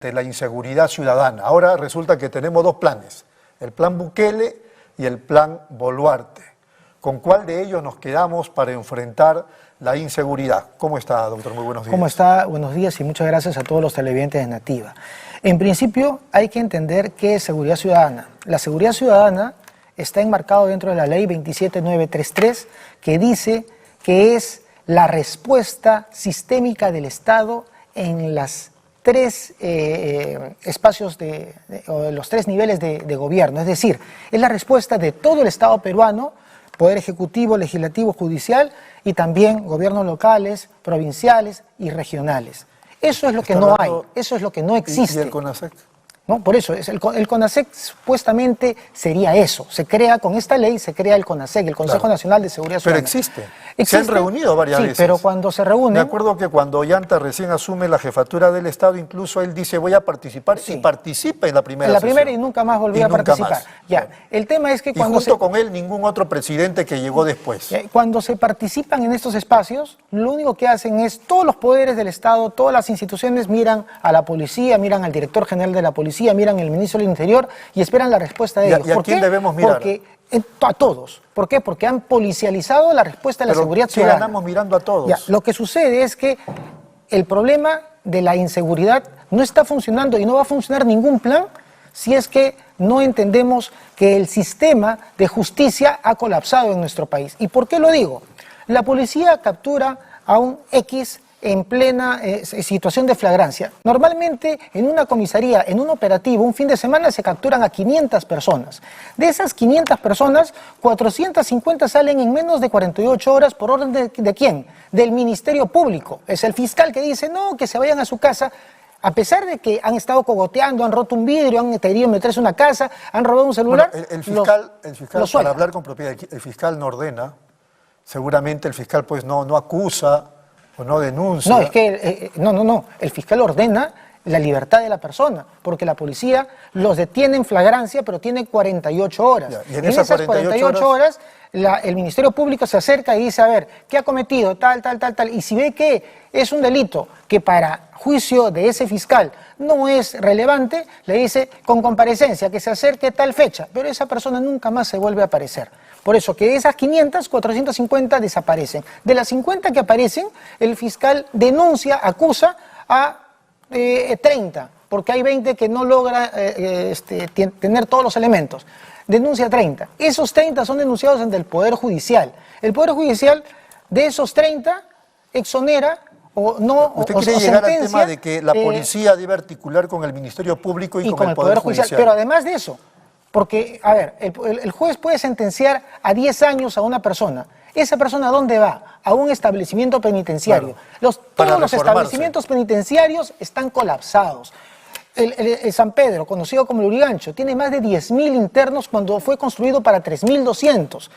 de la inseguridad ciudadana. Ahora resulta que tenemos dos planes, el plan Bukele y el plan Boluarte. ¿Con cuál de ellos nos quedamos para enfrentar la inseguridad? ¿Cómo está, doctor? Muy buenos días. ¿Cómo está? Buenos días y muchas gracias a todos los televidentes de Nativa. En principio hay que entender qué es seguridad ciudadana. La seguridad ciudadana está enmarcado dentro de la ley 27933, que dice que es la respuesta sistémica del Estado en las tres espacios o los tres niveles de gobierno. Es decir, es la respuesta de todo el Estado peruano, Poder Ejecutivo, Legislativo, Judicial y también gobiernos locales, provinciales y regionales. Eso es lo que no hay, eso es lo que no existe. ¿Y el CONASEC? No, por eso, el CONASEC supuestamente sería eso. Se crea, con esta ley, se crea el CONASEC, el Consejo Nacional de Seguridad Ciudadana. Pero existe. Se han reunido varias veces. Sí, pero cuando se reúnen... Me acuerdo que cuando Ollanta recién asume la jefatura del Estado, incluso él dice, voy a participar, y participa en la primera sesión. En la primera y nunca más volvió a participar. Más. Ya, el tema es que cuando y junto con él, ningún otro presidente que llegó después. Cuando se participan en estos espacios, lo único que hacen es, todos los poderes del Estado, todas las instituciones miran a la policía, miran al director general de la policía, miran al ministro del Interior y esperan la respuesta de ellos. ¿Y a quién debemos mirar? Porque a todos. ¿Por qué? Porque han policializado la respuesta de la seguridad ciudadana. Ganamos mirando a todos. Ya, lo que sucede es que el problema de la inseguridad no está funcionando y no va a funcionar ningún plan si es que no entendemos que el sistema de justicia ha colapsado en nuestro país. ¿Y por qué lo digo? La policía captura a un X en plena situación de flagrancia. Normalmente en una comisaría, en un operativo, un fin de semana se capturan a 500 personas. De esas 500 personas, 450 salen en menos de 48 horas por orden ¿de quién? Del Ministerio Público. Es el fiscal que dice, no, que se vayan a su casa. A pesar de que han estado cogoteando, han roto un vidrio, han querido meterse en una casa, han robado un celular. Bueno, el fiscal para hablar con propiedad, el fiscal no ordena. Seguramente el fiscal pues no acusa o no denuncia. No, es que, no. El fiscal ordena la libertad de la persona, porque la policía los detiene en flagrancia, pero tiene 48 horas. Ya, y en esas 48 horas el Ministerio Público se acerca y dice, a ver, ¿qué ha cometido? Tal. Y si ve que es un delito que para juicio de ese fiscal no es relevante, le dice con comparecencia que se acerque tal fecha, pero esa persona nunca más se vuelve a aparecer. Por eso que de esas 500, 450 desaparecen. De las 50 que aparecen, el fiscal denuncia, acusa a 30, porque hay 20 que no logra tener todos los elementos. Denuncia 30. Esos 30 son denunciados ante el Poder Judicial. El Poder Judicial, de esos 30, exonera o no. ¿Usted quiere llegar al tema de que la policía debe articular con el Ministerio Público y con el Poder Judicial? Pero además de eso, porque, a ver, el juez puede sentenciar a 10 años a una persona. ¿Esa persona a dónde va? A un establecimiento penitenciario. Claro, todos los establecimientos penitenciarios están colapsados. El San Pedro, conocido como el Urigancho, tiene más de 10.000 internos cuando fue construido para 3.200.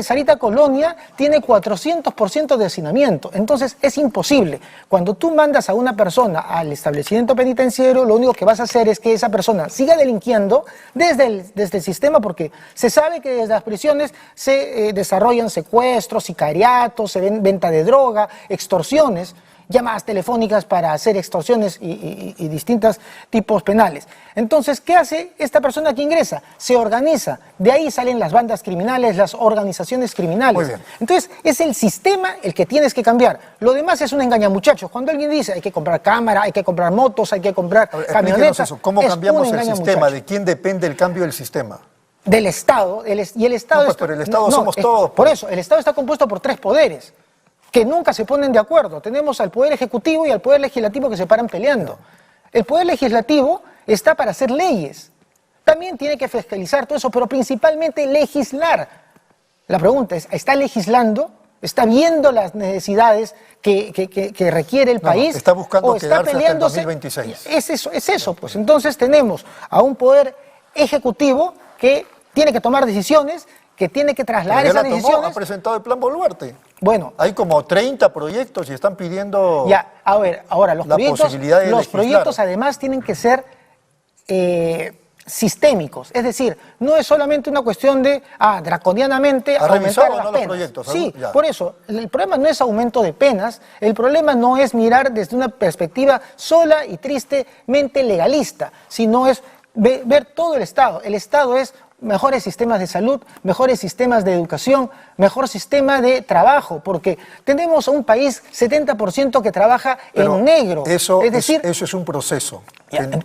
Sarita Colonia tiene 400% de hacinamiento. Entonces es imposible. Cuando tú mandas a una persona al establecimiento penitenciario, lo único que vas a hacer es que esa persona siga delinquiendo desde el sistema, porque se sabe que desde las prisiones se desarrollan secuestros, sicariatos, se ven venta de droga, extorsiones, llamadas telefónicas para hacer extorsiones y distintos tipos penales. Entonces, ¿qué hace esta persona que ingresa? Se organiza. De ahí salen las bandas criminales, las organizaciones criminales. Muy bien. Entonces, es el sistema el que tienes que cambiar. Lo demás es un engañamuchachos. Cuando alguien dice hay que comprar cámara, hay que comprar motos, hay que comprar camionetas. Eso. ¿Cómo cambiamos el sistema? ¿De quién depende el cambio del sistema? Del Estado. Y el Estado... No, pues, pero el Estado somos todos. Por eso, el Estado está compuesto por 3 poderes. Que nunca se ponen de acuerdo. Tenemos al Poder Ejecutivo y al Poder Legislativo que se paran peleando. El Poder Legislativo está para hacer leyes. También tiene que fiscalizar todo eso, pero principalmente legislar. La pregunta es, ¿está legislando? ¿Está viendo las necesidades que requiere el país? Está buscando quedarse hasta el peleándose. 2026. Es eso, pues. Entonces tenemos a un Poder Ejecutivo que tiene que tomar decisiones, que tiene que trasladar esas decisiones. Ha presentado el plan Boluarte. Bueno, hay como 30 proyectos y están pidiendo ya, a ver, ahora los posibilidad de proyectos además tienen que ser sistémicos. Es decir, no es solamente una cuestión de, draconianamente aumentar las penas. Proyectos? Sí, por eso, el problema no es aumento de penas, el problema no es mirar desde una perspectiva sola y tristemente legalista, sino es ver todo el Estado. El Estado es mejores sistemas de salud, mejores sistemas de educación, mejor sistema de trabajo, porque tenemos a un país 70% que trabaja en negro. Eso es un proceso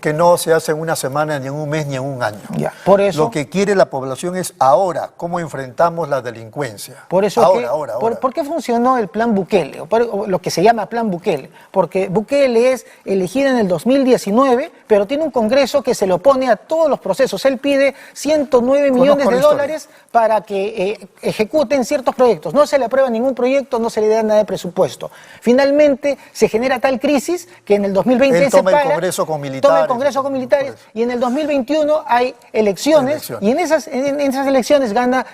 que no se hace en una semana, ni en un mes, ni en un año. Por eso, lo que quiere la población es ahora, cómo enfrentamos la delincuencia. Por eso ahora. ¿Por qué funcionó el Plan Bukele, o lo que se llama Plan Bukele? Porque Bukele es elegido en el 2019, pero tiene un Congreso que se le opone a todos los procesos. Él pide 109 millones de dólares para que ejecuten ciertos proyectos. No se le aprueba ningún proyecto, no se le da nada de presupuesto. Finalmente se genera tal crisis que en el 2020 toma el Congreso con militares. Toma el Congreso con militares y en el 2021 hay elecciones. Y en esas elecciones gana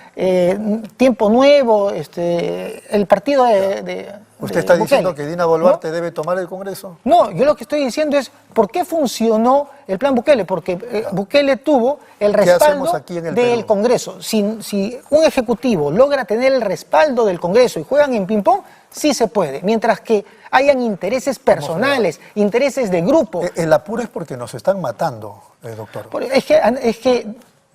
Tiempo Nuevo, el partido de ¿Usted está Bukele, diciendo que Dina Boluarte debe tomar el Congreso? No, yo lo que estoy diciendo es ¿por qué funcionó el Plan Bukele? Porque Bukele tuvo el respaldo del Congreso. Si un ejecutivo logra tener el respaldo del Congreso y juegan en ping-pong, sí se puede. Mientras que hayan intereses personales, intereses de grupo. El apuro es porque nos están matando, doctor. Es que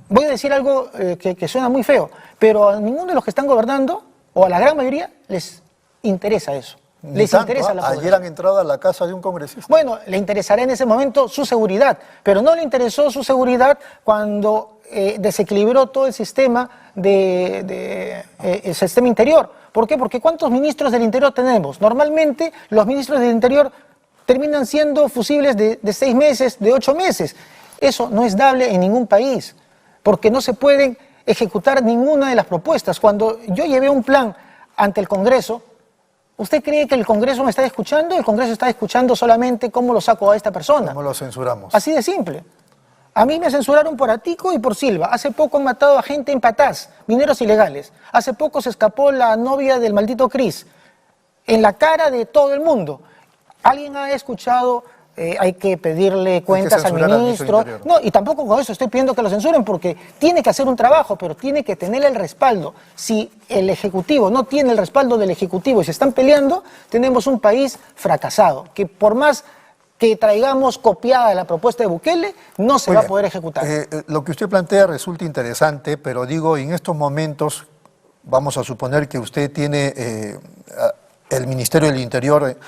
voy a decir algo que suena muy feo, pero a ninguno de los que están gobernando, o a la gran mayoría, les interesa eso. Les interesa la población. Ayer han entrado a la casa de un congresista. Bueno, le interesará en ese momento su seguridad, pero no le interesó su seguridad cuando desequilibró todo el sistema el sistema interior. ¿Por qué? Porque ¿cuántos ministros del interior tenemos? Normalmente los ministros del interior terminan siendo fusibles de 6 meses, de 8 meses. Eso no es dable en ningún país, porque no se pueden ejecutar ninguna de las propuestas. Cuando yo llevé un plan ante el Congreso, ¿usted cree que el Congreso me está escuchando? El Congreso está escuchando solamente cómo lo saco a esta persona. ¿Cómo lo censuramos? Así de simple. A mí me censuraron por Atico y por Silva. Hace poco han matado a gente en Patás, mineros ilegales. Hace poco se escapó la novia del maldito Cris. En la cara de todo el mundo. ¿Alguien ha escuchado hay que pedirle cuentas al ministro? No, y tampoco con eso estoy pidiendo que lo censuren, porque tiene que hacer un trabajo, pero tiene que tener el respaldo. Si el Ejecutivo no tiene el respaldo del Ejecutivo y se están peleando, tenemos un país fracasado, que por más que traigamos copiada la propuesta de Bukele, no se va a poder ejecutar. Lo que usted plantea resulta interesante, pero digo, en estos momentos, vamos a suponer que usted tiene el Ministerio del Interior,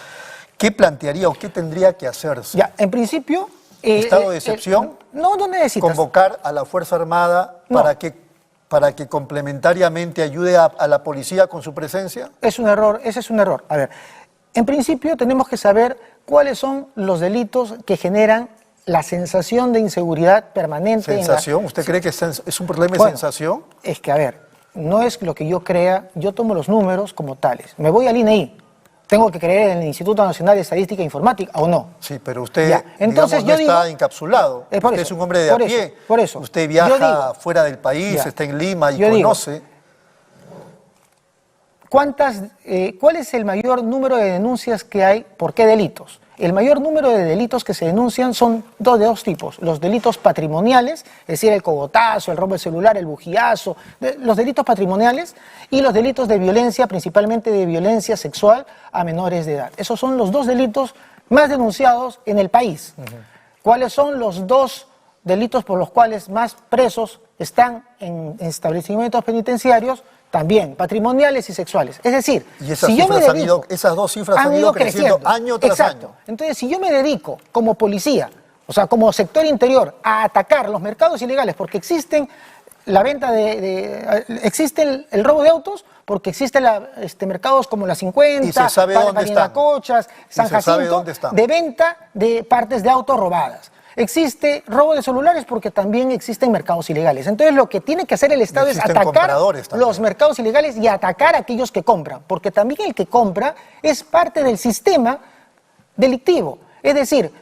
¿qué plantearía o qué tendría que hacerse? Ya, en principio... ¿Estado de excepción? No necesitas. ¿Convocar a la Fuerza Armada para que complementariamente ayude a la policía con su presencia? Es un error, ese es un error. A ver, en principio tenemos que saber cuáles son los delitos que generan la sensación de inseguridad permanente. ¿Sensación? ¿Usted cree que es un problema de sensación? Es que, a ver, no es lo que yo crea, yo tomo los números como tales. Me voy al INEI. ¿Tengo que creer en el Instituto Nacional de Estadística e Informática o no? Sí, pero usted entonces, no está encapsulado. Usted es un hombre de a pie. Por eso. Usted viaja fuera del país, está en Lima y conoce. ¿Cuál es el mayor número de denuncias que hay? ¿Por qué delitos? El mayor número de delitos que se denuncian son de dos tipos. Los delitos patrimoniales, es decir, el cogotazo, el robo de celular, el bujiazo, los delitos patrimoniales y los delitos de violencia, principalmente de violencia sexual a menores de edad. Esos son los dos delitos más denunciados en el país. ¿Cuáles son los dos delitos por los cuales más presos están en establecimientos penitenciarios? También, patrimoniales y sexuales. Es decir, si yo me dedico, esas dos cifras han ido creciendo año tras año. Entonces, si yo me dedico como policía, o sea, como sector interior, a atacar los mercados ilegales, porque existen la venta existe el robo de autos, porque existen mercados como la 50, y se sabe dónde están. Cochas, San Jacinto, de venta de partes de autos robadas. Existe robo de celulares porque también existen mercados ilegales. Entonces lo que tiene que hacer el Estado es atacar los mercados ilegales y atacar a aquellos que compran, porque también el que compra es parte del sistema delictivo. Es decir,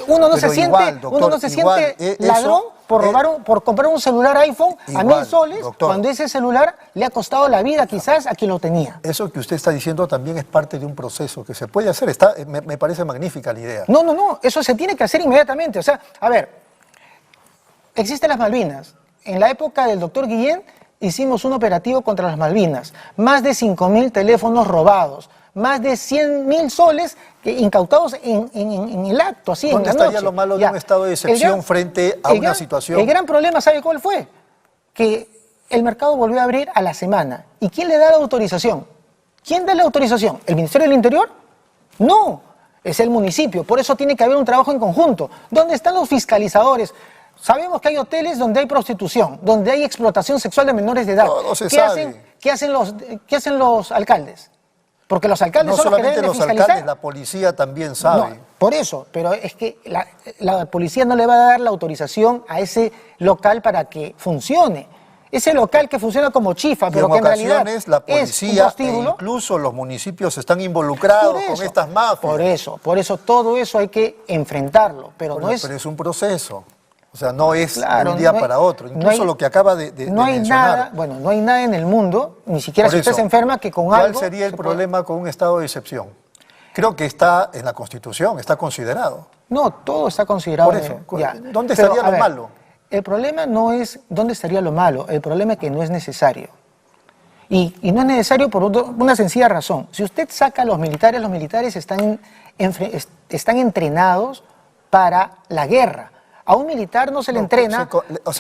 uno no se siente ladrón por comprar un celular iPhone a 1.000 soles, doctor, cuando ese celular le ha costado la vida quizás a quien lo tenía. Eso que usted está diciendo también es parte de un proceso que se puede hacer. Me parece magnífica la idea. No, eso se tiene que hacer inmediatamente. O sea, a ver, existen las Malvinas. En la época del doctor Guillén hicimos un operativo contra las Malvinas. Más de 5.000 teléfonos robados. Más de 100.000 soles incautados en el acto, así, ¿Dónde en la estaría noche? lo malo de un estado de excepción frente a una situación? El gran problema, ¿sabe cuál fue? Que el mercado volvió a abrir a la semana. ¿Y quién le da la autorización? ¿Quién da la autorización? ¿El Ministerio del Interior? No, es el municipio. Por eso tiene que haber un trabajo en conjunto. ¿Dónde están los fiscalizadores? Sabemos que hay hoteles donde hay prostitución, donde hay explotación sexual de menores de edad. No se sabe. ¿Qué hacen los alcaldes? Porque los alcaldes no son los que deben solamente de los fiscalizar. alcaldes, la policía también sabe. No, por eso, pero es que la policía no le va a dar la autorización a ese local para que funcione. Ese local que funciona como chifa, pero que en realidad la es un policía e prostíbulo. incluso los municipios están involucrados con estas mafias. Por eso todo eso hay que enfrentarlo, pero Bueno, no es... Pero es un proceso. O sea, no es Claro, de un día no hay- para otro. no Incluso hay- lo que acaba de no hay mencionar. nada, bueno, no hay nada en el mundo, ni siquiera Por si usted eso, se enferma, que con ¿cuál algo... sería el se puede- problema con un estado de excepción? Creo que está en la Constitución, está considerado. No, todo está considerado. Por eso, ya. ¿dónde Pero, estaría a lo ver, malo? El problema no es dónde estaría lo malo, el problema es que no es necesario. Y no es necesario por una sencilla razón. Si usted saca a los militares están entrenados para la guerra. A un militar no se le entrena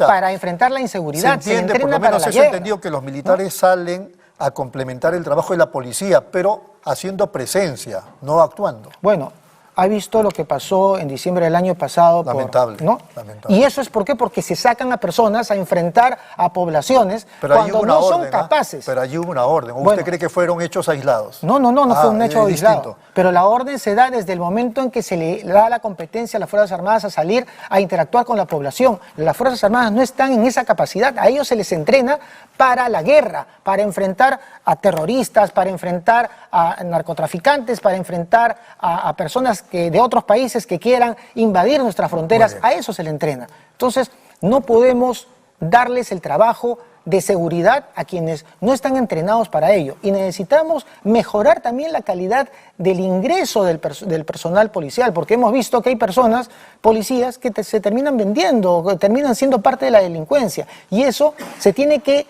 para enfrentar la inseguridad, Se entiende, le por lo entrena para menos la eso guerra. entendido que los militares salen a complementar el trabajo de la policía, pero haciendo presencia, no actuando. Bueno, ha visto lo que pasó en diciembre del año pasado. Lamentable, ¿no? lamentable. Y eso es ¿por qué? Porque se sacan a personas a enfrentar a poblaciones Pero cuando allí hubo una no orden, son capaces. Pero allí hubo una orden. ¿O Bueno. usted cree que fueron hechos aislados? No fue un hecho es aislado. distinto. Pero la orden se da desde el momento en que se le da la competencia a las Fuerzas Armadas a salir a interactuar con la población. Las Fuerzas Armadas no están en esa capacidad. A ellos se les entrena para la guerra, para enfrentar a terroristas, para enfrentar a narcotraficantes, para enfrentar a personas de otros países que quieran invadir nuestras fronteras. A eso se le entrena. Entonces, no podemos darles el trabajo de seguridad a quienes no están entrenados para ello. Y necesitamos mejorar también la calidad del ingreso del personal policial, porque hemos visto que hay personas, policías, que se terminan vendiendo, que terminan siendo parte de la delincuencia. Y eso se tiene que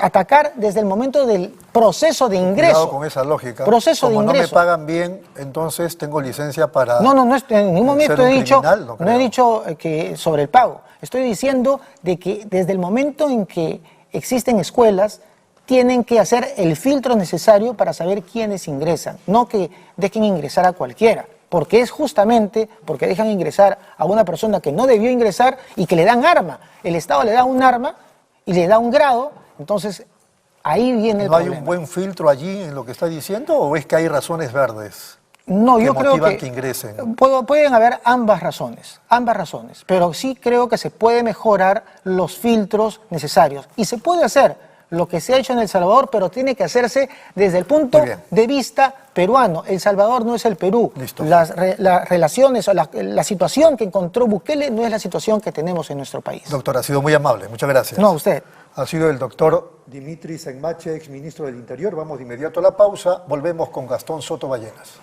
atacar desde el momento del proceso de ingreso. Cuidado con esa lógica. Proceso Como de no me ingreso. pagan bien, entonces tengo licencia para... No, en ningún momento ser un he dicho, criminal, no no he creo. dicho que sobre el pago. Estoy diciendo de que desde el momento en que existen escuelas, tienen que hacer el filtro necesario para saber quiénes ingresan, no que dejen ingresar a cualquiera, porque es justamente porque dejan ingresar a una persona que no debió ingresar y que le dan arma. El Estado le da un arma y le da un grado, entonces ahí viene el ¿No hay problema. un buen filtro allí en lo que está diciendo o es que hay razones verdes? No, que yo creo motivan que ingresen? pueden haber ambas razones, pero sí creo que se puede mejorar los filtros necesarios y se puede hacer lo que se ha hecho en El Salvador, pero tiene que hacerse desde el punto Muy bien. de vista peruano. El Salvador no es el Perú. Listo. Las relaciones o la situación que encontró Bukele no es la situación que tenemos en nuestro país. Doctor, ha sido muy amable. Muchas gracias. No, usted. Ha sido el doctor Dimitri Senmache, exministro del Interior. Vamos de inmediato a la pausa. Volvemos con Gastón Soto Ballenas.